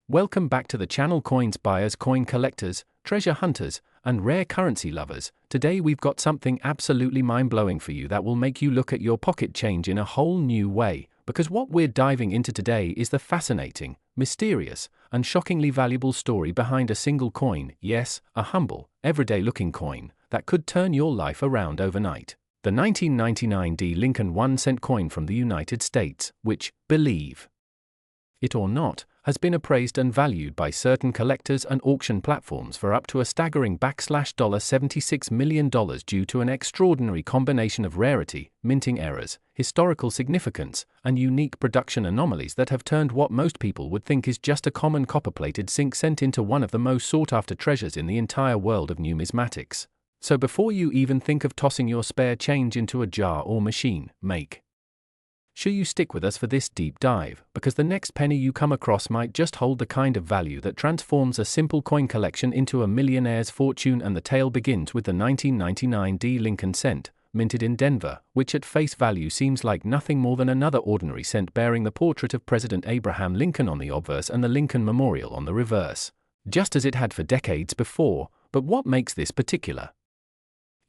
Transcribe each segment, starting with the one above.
Welcome back to the channel, coins buyers, coin collectors, treasure hunters, and rare currency lovers. Today we've got something absolutely mind-blowing for you that will make you look at your pocket change in a whole new way, because what we're diving into today is the fascinating, mysterious, and shockingly valuable story behind a single coin, yes, a humble, everyday-looking coin, that could turn your life around overnight. The 1999 D. Lincoln 1-cent coin from the United States, which, believe it or not, has been appraised and valued by certain collectors and auction platforms for up to a staggering $76 million due to an extraordinary combination of rarity, minting errors, historical significance, and unique production anomalies that have turned what most people would think is just a common copper-plated zinc cent into one of the most sought-after treasures in the entire world of numismatics. So before you even think of tossing your spare change into a jar or machine, make sure you stick with us for this deep dive, because the next penny you come across might just hold the kind of value that transforms a simple coin collection into a millionaire's fortune. And the tale begins with the 1999 D. Lincoln cent, minted in Denver, which at face value seems like nothing more than another ordinary cent bearing the portrait of President Abraham Lincoln on the obverse and the Lincoln Memorial on the reverse, just as it had for decades before. But what makes this particular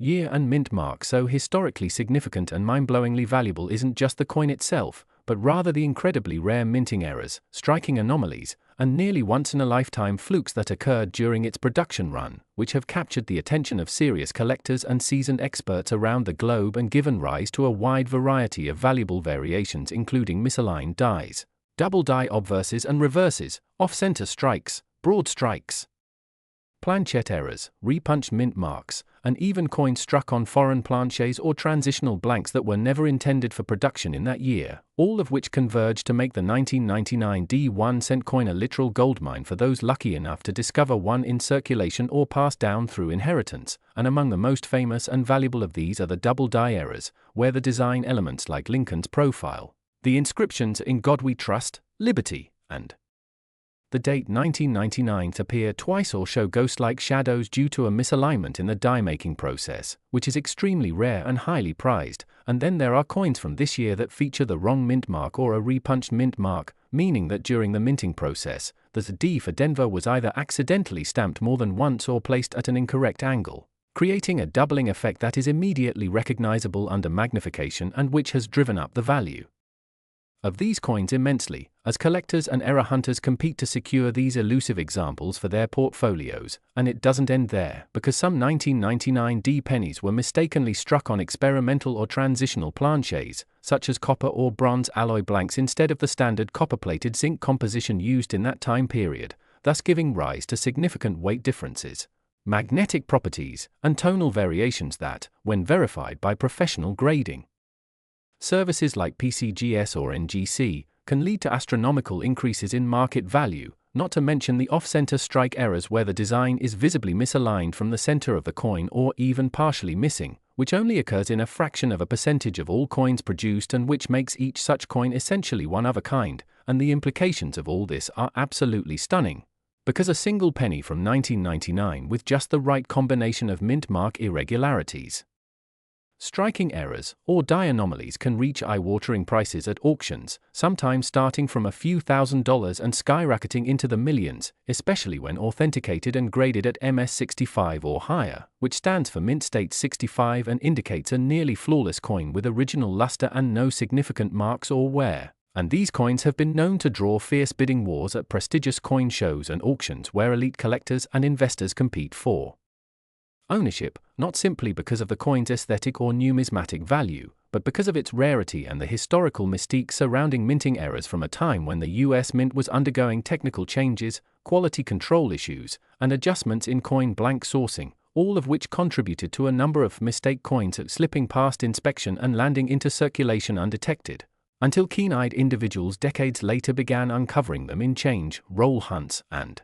year and mint mark so historically significant and mind-blowingly valuable isn't just the coin itself, but rather the incredibly rare minting errors, striking anomalies, and nearly once-in-a-lifetime flukes that occurred during its production run, which have captured the attention of serious collectors and seasoned experts around the globe and given rise to a wide variety of valuable variations, including misaligned dies, double die obverses and reverses, off-center strikes, broad strikes, planchette errors, repunched mint marks, and even coins struck on foreign planchets or transitional blanks that were never intended for production in that year, all of which converge to make the 1999 D. 1-cent coin a literal goldmine for those lucky enough to discover one in circulation or passed down through inheritance. And among the most famous and valuable of these are the double die errors, where the design elements like Lincoln's profile, the inscriptions "In God We Trust," "Liberty," and the date 1999 appear twice or show ghost-like shadows due to a misalignment in the die-making process, which is extremely rare and highly prized. And then there are coins from this year that feature the wrong mint mark or a repunched mint mark, meaning that during the minting process, the D for Denver was either accidentally stamped more than once or placed at an incorrect angle, creating a doubling effect that is immediately recognizable under magnification and which has driven up the value of these coins immensely, as collectors and error hunters compete to secure these elusive examples for their portfolios. And it doesn't end there, because some 1999 D pennies were mistakenly struck on experimental or transitional planchets, such as copper or bronze alloy blanks instead of the standard copper-plated zinc composition used in that time period, thus giving rise to significant weight differences, magnetic properties, and tonal variations that, when verified by professional grading services like PCGS or NGC, can lead to astronomical increases in market value, not to mention the off-center strike errors where the design is visibly misaligned from the center of the coin or even partially missing, which only occurs in a fraction of a percentage of all coins produced and which makes each such coin essentially one of a kind. And the implications of all this are absolutely stunning, because a single penny from 1999 with just the right combination of mint mark irregularities, striking errors, or die anomalies can reach eye-watering prices at auctions, sometimes starting from a few $1,000s and skyrocketing into the millions, especially when authenticated and graded at MS65 or higher, which stands for Mint State 65 and indicates a nearly flawless coin with original luster and no significant marks or wear. And these coins have been known to draw fierce bidding wars at prestigious coin shows and auctions where elite collectors and investors compete for ownership, not simply because of the coin's aesthetic or numismatic value, but because of its rarity and the historical mystique surrounding minting errors from a time when the US Mint was undergoing technical changes, quality control issues, and adjustments in coin blank sourcing, all of which contributed to a number of mistake coins slipping past inspection and landing into circulation undetected, until keen-eyed individuals decades later began uncovering them in change, roll hunts, and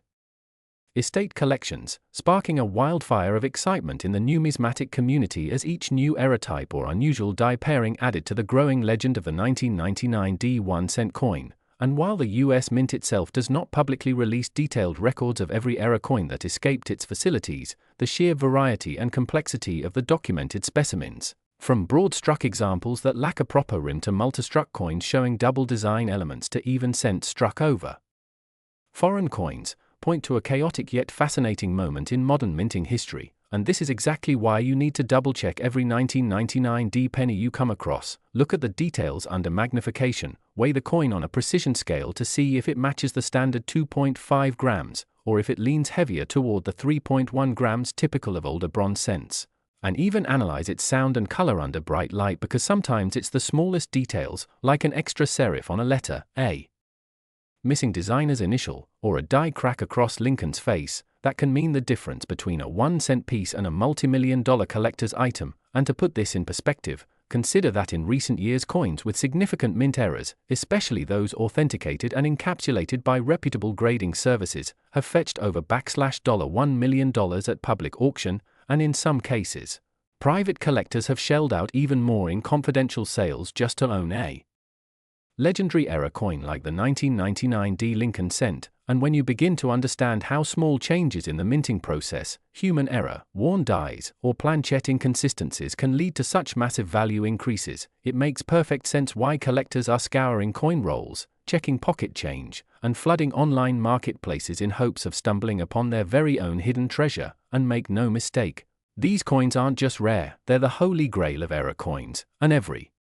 estate collections, sparking a wildfire of excitement in the numismatic community as each new error type or unusual die pairing added to the growing legend of the 1999 D. 1-cent coin. And while the US Mint itself does not publicly release detailed records of every error coin that escaped its facilities, the sheer variety and complexity of the documented specimens, from broad-struck examples that lack a proper rim to multi-struck coins showing double design elements to even cents struck over Foreign coins point to a chaotic yet fascinating moment in modern minting history, and this is exactly why you need to double-check every 1999D penny you come across. Look at the details under magnification, weigh the coin on a precision scale to see if it matches the standard 2.5 grams, or if it leans heavier toward the 3.1 grams typical of older bronze cents. And even analyze its sound and color under bright light, because sometimes it's the smallest details, like an extra serif on a letter, A, missing designer's initial, or a die crack across Lincoln's face, that can mean the difference between a 1-cent piece and a multi-million-dollar collector's item. And to put this in perspective, consider that in recent years coins with significant mint errors, especially those authenticated and encapsulated by reputable grading services, have fetched over $1 million at public auction, and in some cases, private collectors have shelled out even more in confidential sales just to own a legendary error coin like the 1999D Lincoln cent. And when you begin to understand how small changes in the minting process, human error, worn dies, or planchette inconsistencies can lead to such massive value increases, it makes perfect sense why collectors are scouring coin rolls, checking pocket change, and flooding online marketplaces in hopes of stumbling upon their very own hidden treasure. And make no mistake, these coins aren't just rare, they're the holy grail of error coins, and every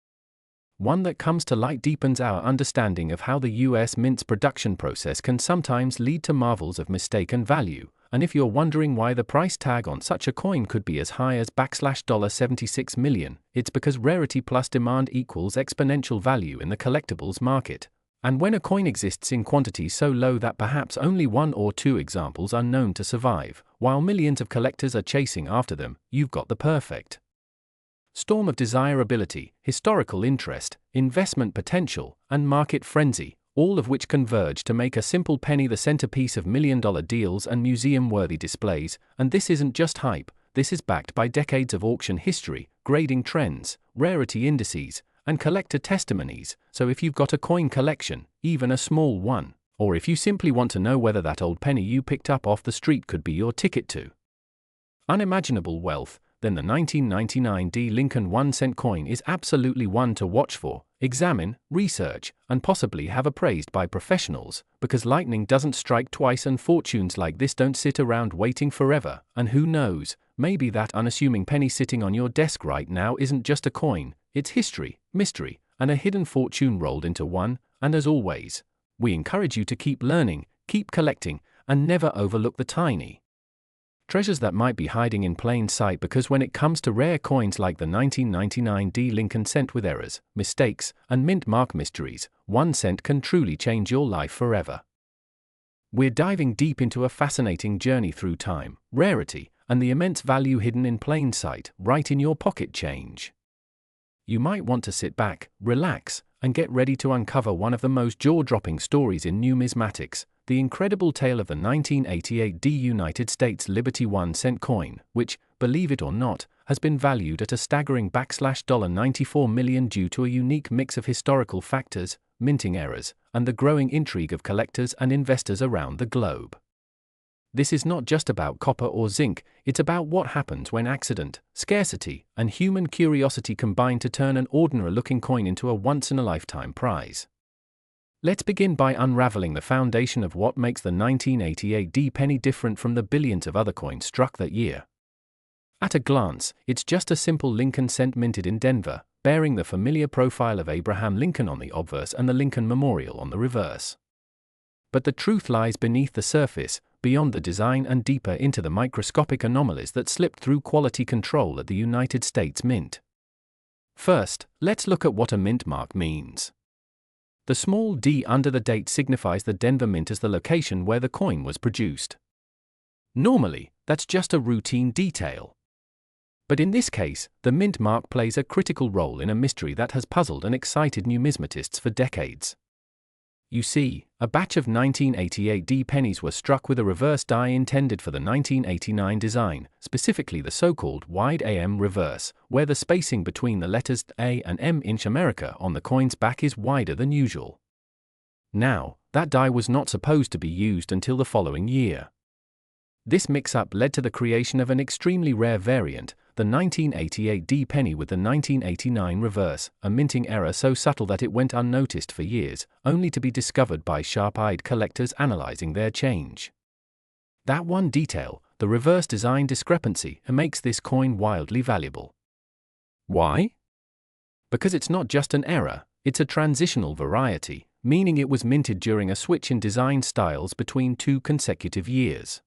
one that comes to light deepens our understanding of how the US mint's production process can sometimes lead to marvels of mistaken value. And if you're wondering why the price tag on such a coin could be as high as $76 million, it's because rarity plus demand equals exponential value in the collectibles market. And when a coin exists in quantity so low that perhaps only 1 or 2 examples are known to survive, while millions of collectors are chasing after them, you've got the perfect storm of desirability, historical interest, investment potential, and market frenzy, all of which converge to make a simple penny the centerpiece of million-dollar deals and museum-worthy displays. And this isn't just hype, this is backed by decades of auction history, grading trends, rarity indices, and collector testimonies. So if you've got a coin collection, even a small one, or if you simply want to know whether that old penny you picked up off the street could be your ticket to unimaginable wealth, then the 1999D Lincoln 1-cent coin is absolutely one to watch for, examine, research, and possibly have appraised by professionals, because lightning doesn't strike twice and fortunes like this don't sit around waiting forever. And who knows, maybe that unassuming penny sitting on your desk right now isn't just a coin, it's history, mystery, and a hidden fortune rolled into one. And as always, we encourage you to keep learning, keep collecting, and never overlook the tiny treasures that might be hiding in plain sight, because when it comes to rare coins like the 1999D Lincoln cent with errors, mistakes, and mint mark mysteries, 1 cent can truly change your life forever. We're diving deep into a fascinating journey through time, rarity, and the immense value hidden in plain sight, right in your pocket change. You might want to sit back, relax, and get ready to uncover one of the most jaw-dropping stories in numismatics, the incredible tale of the 1988D United States Liberty 1-cent coin, which, believe it or not, has been valued at a staggering $94 million due to a unique mix of historical factors, minting errors, and the growing intrigue of collectors and investors around the globe. This is not just about copper or zinc, it's about what happens when accident, scarcity, and human curiosity combine to turn an ordinary-looking coin into a once-in-a-lifetime prize. Let's begin by unraveling the foundation of what makes the 1988D penny different from the billions of other coins struck that year. At a glance, it's just a simple Lincoln cent minted in Denver, bearing the familiar profile of Abraham Lincoln on the obverse and the Lincoln Memorial on the reverse. But the truth lies beneath the surface, beyond the design and deeper into the microscopic anomalies that slipped through quality control at the United States Mint. First, let's look at what a mint mark means. The small d under the date signifies the Denver Mint as the location where the coin was produced. Normally, that's just a routine detail. But in this case, the mint mark plays a critical role in a mystery that has puzzled and excited numismatists for decades. You see, a batch of 1988D pennies were struck with a reverse die intended for the 1989 design, specifically the so-called wide AM reverse, where the spacing between the letters A and M inch America on the coin's back is wider than usual. Now, that die was not supposed to be used until the following year. This mix-up led to the creation of an extremely rare variant, the 1988 D penny with the 1989 reverse, a minting error so subtle that it went unnoticed for years, only to be discovered by sharp-eyed collectors analyzing their change. That one detail, the reverse design discrepancy, makes this coin wildly valuable. Why? Because it's not just an error, it's a transitional variety, meaning it was minted during a switch in design styles between 2 consecutive years.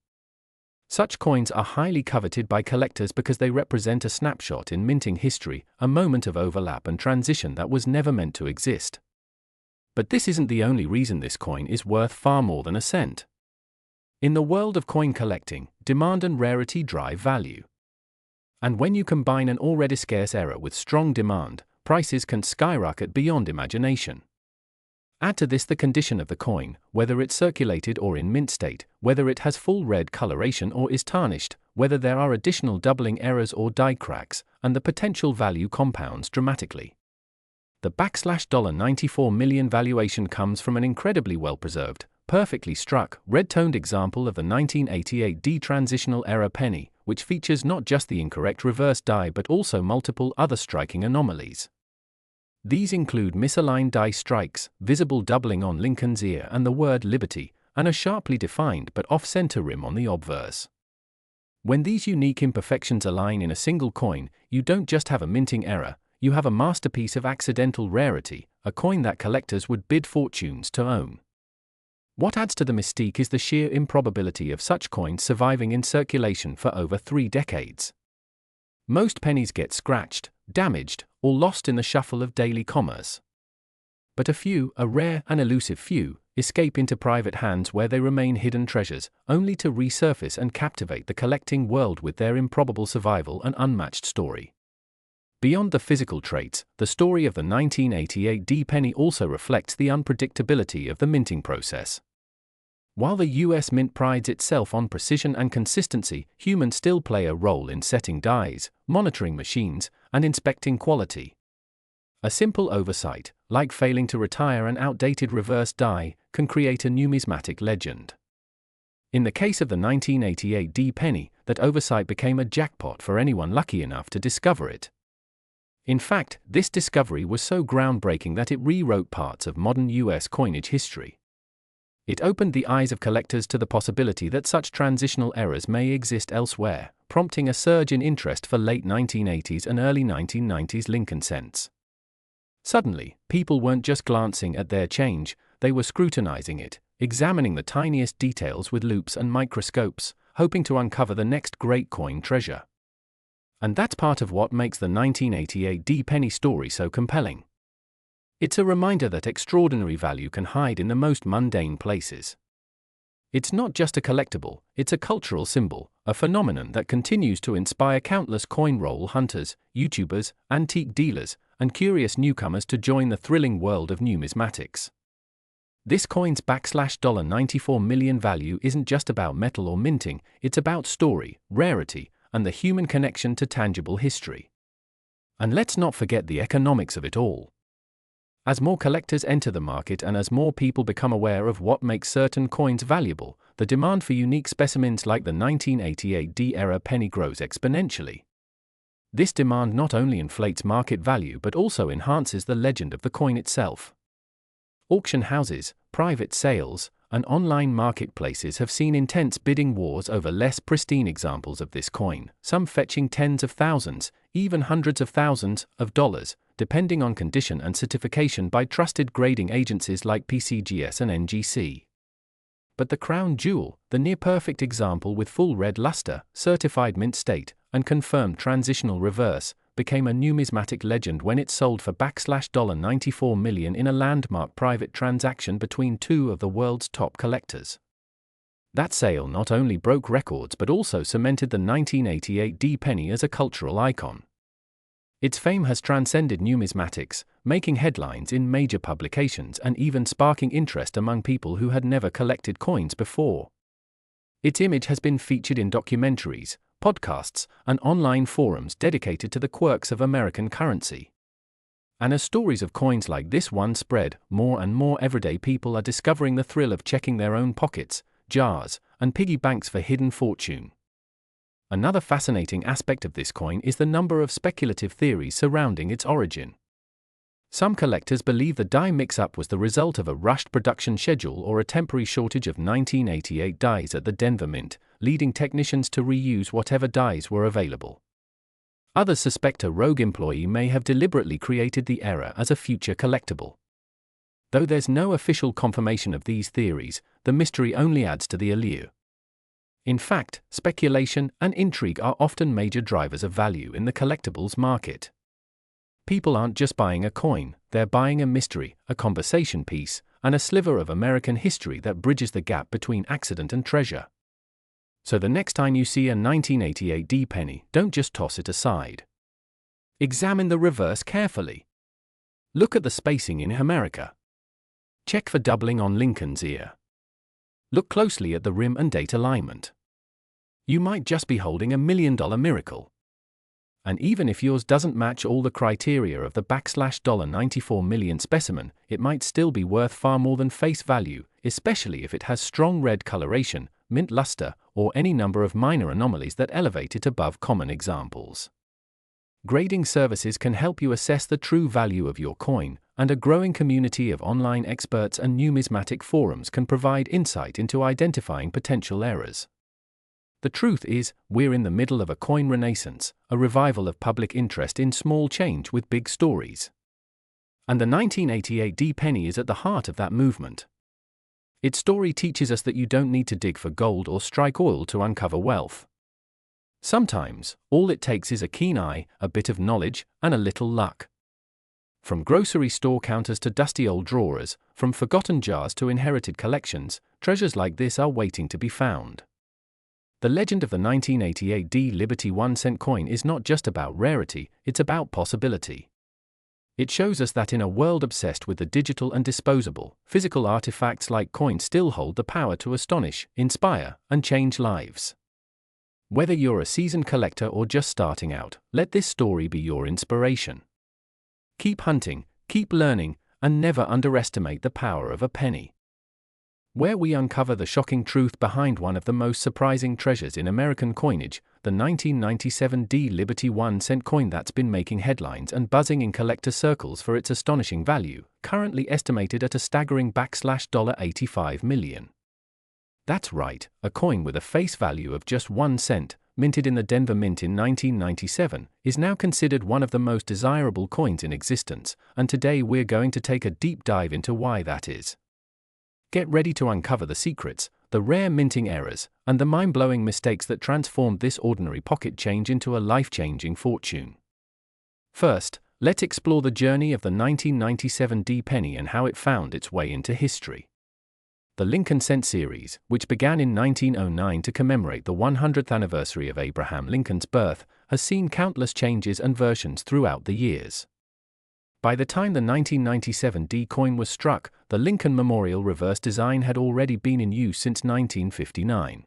Such coins are highly coveted by collectors because they represent a snapshot in minting history, a moment of overlap and transition that was never meant to exist. But this isn't the only reason this coin is worth far more than a cent. In the world of coin collecting, demand and rarity drive value. And when you combine an already scarce error with strong demand, prices can skyrocket beyond imagination. Add to this the condition of the coin, whether it's circulated or in mint state, whether it has full red coloration or is tarnished, whether there are additional doubling errors or die cracks, and the potential value compounds dramatically. The $94 million valuation comes from an incredibly well-preserved, perfectly struck, red-toned example of the 1988 D transitional error penny, which features not just the incorrect reverse die but also multiple other striking anomalies. These include misaligned die strikes, visible doubling on Lincoln's ear and the word liberty, and a sharply defined but off-center rim on the obverse. When these unique imperfections align in a single coin, you don't just have a minting error, you have a masterpiece of accidental rarity, a coin that collectors would bid fortunes to own. What adds to the mystique is the sheer improbability of such coins surviving in circulation for over 3 decades. Most pennies get scratched, damaged, or lost in the shuffle of daily commerce. But a few, a rare and elusive few, escape into private hands where they remain hidden treasures, only to resurface and captivate the collecting world with their improbable survival and unmatched story. Beyond the physical traits, the story of the 1988 D penny also reflects the unpredictability of the minting process. While the US Mint prides itself on precision and consistency, humans still play a role in setting dies, monitoring machines, and inspecting quality. A simple oversight, like failing to retire an outdated reverse die, can create a numismatic legend. In the case of the 1988 D penny, that oversight became a jackpot for anyone lucky enough to discover it. In fact, this discovery was so groundbreaking that it rewrote parts of modern US coinage history. It opened the eyes of collectors to the possibility that such transitional errors may exist elsewhere, prompting a surge in interest for late 1980s and early 1990s Lincoln cents. Suddenly, people weren't just glancing at their change, they were scrutinizing it, examining the tiniest details with loupes and microscopes, hoping to uncover the next great coin treasure. And that's part of what makes the 1988 D penny story so compelling. It's a reminder that extraordinary value can hide in the most mundane places. It's not just a collectible, it's a cultural symbol, a phenomenon that continues to inspire countless coin roll hunters, YouTubers, antique dealers, and curious newcomers to join the thrilling world of numismatics. This coin's $94 million value isn't just about metal or minting, it's about story, rarity, and the human connection to tangible history. And let's not forget the economics of it all. As more collectors enter the market and as more people become aware of what makes certain coins valuable, the demand for unique specimens like the 1988 D-era penny grows exponentially. This demand not only inflates market value but also enhances the legend of the coin itself. Auction houses, private sales, and online marketplaces have seen intense bidding wars over less pristine examples of this coin, some fetching tens of thousands, even hundreds of thousands of dollars, depending on condition and certification by trusted grading agencies like PCGS and NGC. But the crown jewel, the near-perfect example with full red luster, certified mint state, and confirmed transitional reverse, became a numismatic legend when it sold for $94 million in a landmark private transaction between 2 of the world's top collectors. That sale not only broke records but also cemented the 1988 D penny as a cultural icon. Its fame has transcended numismatics, making headlines in major publications and even sparking interest among people who had never collected coins before. Its image has been featured in documentaries, podcasts, and online forums dedicated to the quirks of American currency. And as stories of coins like this one spread, more and more everyday people are discovering the thrill of checking their own pockets, jars, and piggy banks for hidden fortune. Another fascinating aspect of this coin is the number of speculative theories surrounding its origin. Some collectors believe the die mix-up was the result of a rushed production schedule or a temporary shortage of 1988 dies at the Denver Mint, leading technicians to reuse whatever dies were available. Others suspect a rogue employee may have deliberately created the error as a future collectible. Though there's no official confirmation of these theories, the mystery only adds to the allure. In fact, speculation and intrigue are often major drivers of value in the collectibles market. People aren't just buying a coin, they're buying a mystery, a conversation piece, and a sliver of American history that bridges the gap between accident and treasure. So the next time you see a 1988 D penny, don't just toss it aside. Examine the reverse carefully. Look at the spacing in America. Check for doubling on Lincoln's ear. Look closely at the rim and date alignment. You might just be holding $1 million miracle. And even if yours doesn't match all the criteria of the $94 million specimen, it might still be worth far more than face value, especially if it has strong red coloration, mint luster, or any number of minor anomalies that elevate it above common examples. Grading services can help you assess the true value of your coin, and a growing community of online experts and numismatic forums can provide insight into identifying potential errors. The truth is, we're in the middle of a coin renaissance, a revival of public interest in small change with big stories. And the 1988 D penny is at the heart of that movement. Its story teaches us that you don't need to dig for gold or strike oil to uncover wealth. Sometimes, all it takes is a keen eye, a bit of knowledge, and a little luck. From grocery store counters to dusty old drawers, from forgotten jars to inherited collections, treasures like this are waiting to be found. The legend of the 1988 D Liberty 1-cent coin is not just about rarity, it's about possibility. It shows us that in a world obsessed with the digital and disposable, physical artifacts like coins still hold the power to astonish, inspire, and change lives. Whether you're a seasoned collector or just starting out, let this story be your inspiration. Keep hunting, keep learning, and never underestimate the power of a penny. Where we uncover the shocking truth behind one of the most surprising treasures in American coinage, the 1997 D Liberty 1-cent coin that's been making headlines and buzzing in collector circles for its astonishing value, currently estimated at a staggering $85 million. That's right, a coin with a face value of just 1 cent, minted in the Denver Mint in 1997, is now considered one of the most desirable coins in existence, and today we're going to take a deep dive into why that is. Get ready to uncover the secrets, the rare minting errors, and the mind-blowing mistakes that transformed this ordinary pocket change into a life-changing fortune. First, let's explore the journey of the 1997 D penny and how it found its way into history. The Lincoln Cent series, which began in 1909 to commemorate the 100th anniversary of Abraham Lincoln's birth, has seen countless changes and versions throughout the years. By the time the 1997 D coin was struck, the Lincoln Memorial reverse design had already been in use since 1959.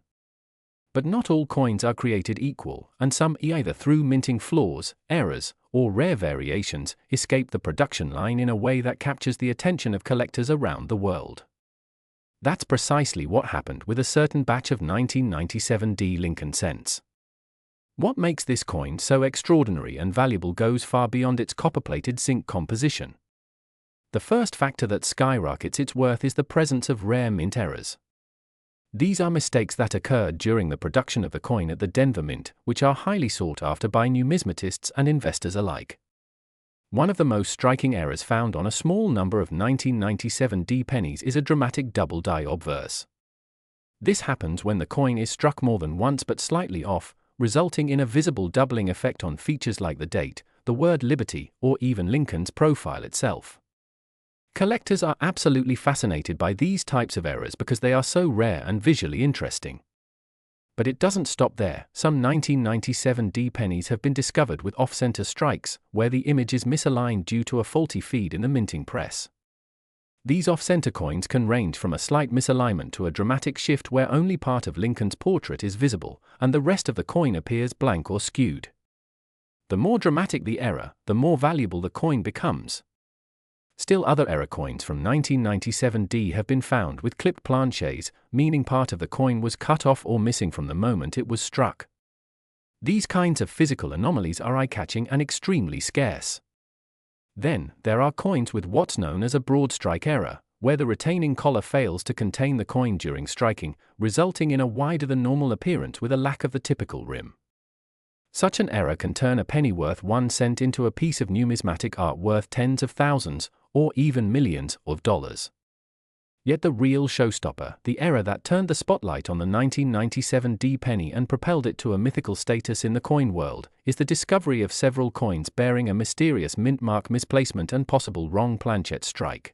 But not all coins are created equal, and some, either through minting flaws, errors, or rare variations, escape the production line in a way that captures the attention of collectors around the world. That's precisely what happened with a certain batch of 1997 D Lincoln cents. What makes this coin so extraordinary and valuable goes far beyond its copper-plated zinc composition. The first factor that skyrockets its worth is the presence of rare mint errors. These are mistakes that occurred during the production of the coin at the Denver Mint, which are highly sought after by numismatists and investors alike. One of the most striking errors found on a small number of 1997 D pennies is a dramatic double die obverse. This happens when the coin is struck more than once but slightly off, resulting in a visible doubling effect on features like the date, the word Liberty, or even Lincoln's profile itself. Collectors are absolutely fascinated by these types of errors because they are so rare and visually interesting. But it doesn't stop there. Some 1997 D pennies have been discovered with off-center strikes, where the image is misaligned due to a faulty feed in the minting press. These off-center coins can range from a slight misalignment to a dramatic shift where only part of Lincoln's portrait is visible, and the rest of the coin appears blank or skewed. The more dramatic the error, the more valuable the coin becomes. Still, other error coins from 1997D have been found with clipped planchets, meaning part of the coin was cut off or missing from the moment it was struck. These kinds of physical anomalies are eye-catching and extremely scarce. Then, there are coins with what's known as a broad strike error, where the retaining collar fails to contain the coin during striking, resulting in a wider than normal appearance with a lack of the typical rim. Such an error can turn a penny worth 1 cent into a piece of numismatic art worth tens of thousands, or even millions of dollars. Yet the real showstopper, the error that turned the spotlight on the 1997D penny and propelled it to a mythical status in the coin world, is the discovery of several coins bearing a mysterious mint mark misplacement and possible wrong planchet strike.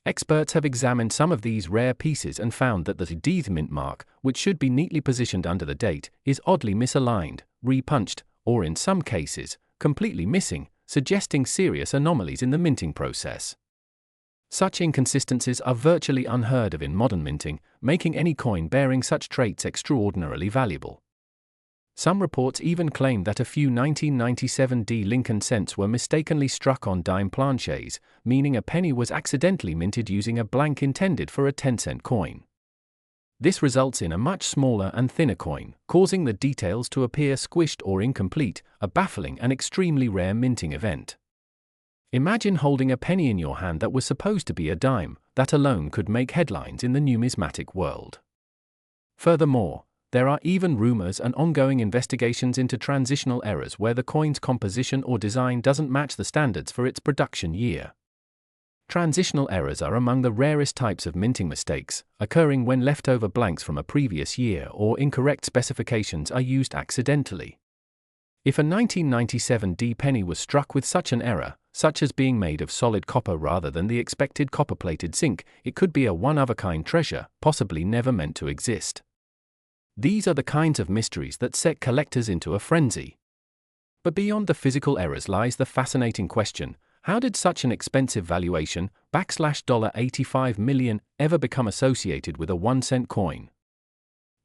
Experts have examined some of these rare pieces and found that the D's mint mark, which should be neatly positioned under the date, is oddly misaligned, repunched, or in some cases, completely missing, suggesting serious anomalies in the minting process. Such inconsistencies are virtually unheard of in modern minting, making any coin bearing such traits extraordinarily valuable. Some reports even claim that a few 1997D Lincoln cents were mistakenly struck on dime planchets, meaning a penny was accidentally minted using a blank intended for a 10-cent coin. This results in a much smaller and thinner coin, causing the details to appear squished or incomplete, a baffling and extremely rare minting event. Imagine holding a penny in your hand that was supposed to be a dime. That alone could make headlines in the numismatic world. Furthermore, there are even rumors and ongoing investigations into transitional errors where the coin's composition or design doesn't match the standards for its production year. Transitional errors are among the rarest types of minting mistakes, occurring when leftover blanks from a previous year or incorrect specifications are used accidentally. If a 1997D penny was struck with such an error, such as being made of solid copper rather than the expected copper-plated zinc, it could be a one-of-a-kind treasure, possibly never meant to exist. These are the kinds of mysteries that set collectors into a frenzy. But beyond the physical errors lies the fascinating question: how did such an expensive valuation, $85 million, ever become associated with a 1-cent coin?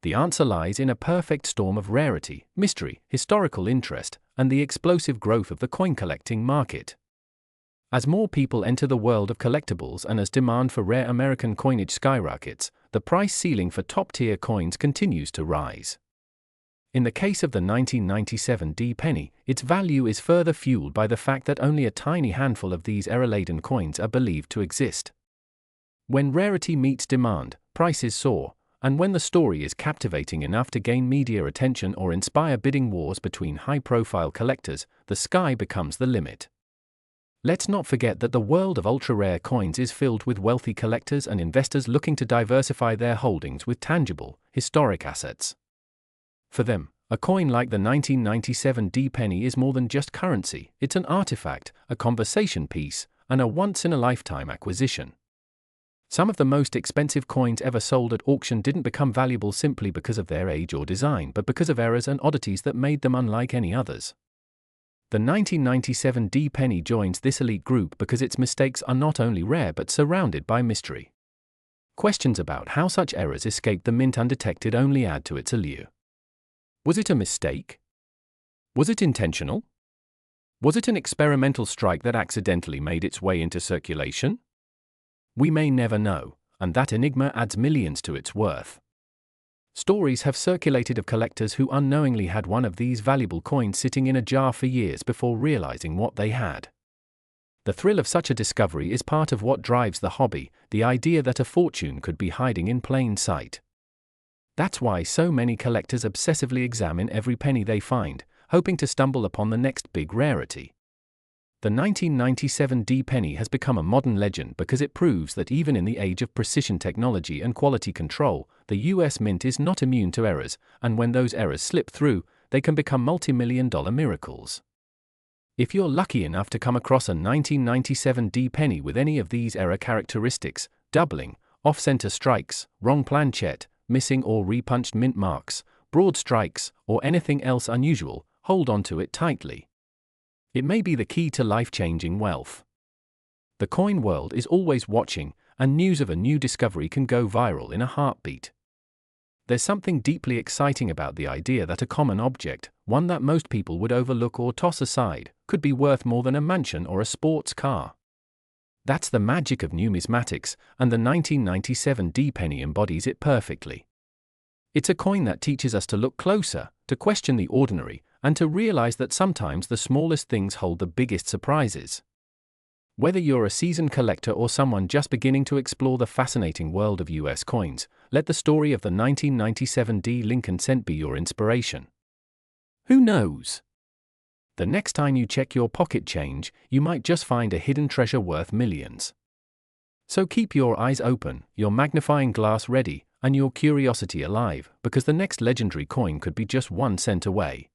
The answer lies in a perfect storm of rarity, mystery, historical interest, and the explosive growth of the coin collecting market. As more people enter the world of collectibles and as demand for rare American coinage skyrockets, the price ceiling for top-tier coins continues to rise. In the case of the 1997D penny, its value is further fueled by the fact that only a tiny handful of these error-laden coins are believed to exist. When rarity meets demand, prices soar, and when the story is captivating enough to gain media attention or inspire bidding wars between high-profile collectors, the sky becomes the limit. Let's not forget that the world of ultra-rare coins is filled with wealthy collectors and investors looking to diversify their holdings with tangible, historic assets. For them, a coin like the 1997D penny is more than just currency. It's an artifact, a conversation piece, and a once-in-a-lifetime acquisition. Some of the most expensive coins ever sold at auction didn't become valuable simply because of their age or design, but because of errors and oddities that made them unlike any others. The 1997D penny joins this elite group because its mistakes are not only rare but surrounded by mystery. Questions about how such errors escaped the mint undetected only add to its allure. Was it a mistake? Was it intentional? Was it an experimental strike that accidentally made its way into circulation? We may never know, and that enigma adds millions to its worth. Stories have circulated of collectors who unknowingly had one of these valuable coins sitting in a jar for years before realizing what they had. The thrill of such a discovery is part of what drives the hobby, the idea that a fortune could be hiding in plain sight. That's why so many collectors obsessively examine every penny they find, hoping to stumble upon the next big rarity. The 1997D penny has become a modern legend because it proves that even in the age of precision technology and quality control, the US Mint is not immune to errors, and when those errors slip through, they can become multi-million-dollar miracles. If you're lucky enough to come across a 1997D penny with any of these error characteristics, doubling, off-center strikes, wrong planchet, missing or repunched mint marks, broad strikes, or anything else unusual, hold on to it tightly. It may be the key to life-changing wealth. The coin world is always watching, and news of a new discovery can go viral in a heartbeat. There's something deeply exciting about the idea that a common object, one that most people would overlook or toss aside, could be worth more than a mansion or a sports car. That's the magic of numismatics, and the 1997 D penny embodies it perfectly. It's a coin that teaches us to look closer, to question the ordinary, and to realize that sometimes the smallest things hold the biggest surprises. Whether you're a seasoned collector or someone just beginning to explore the fascinating world of US coins, let the story of the 1997 D Lincoln cent be your inspiration. Who knows? The next time you check your pocket change, you might just find a hidden treasure worth millions. So keep your eyes open, your magnifying glass ready, and your curiosity alive, because the next legendary coin could be just 1 cent away.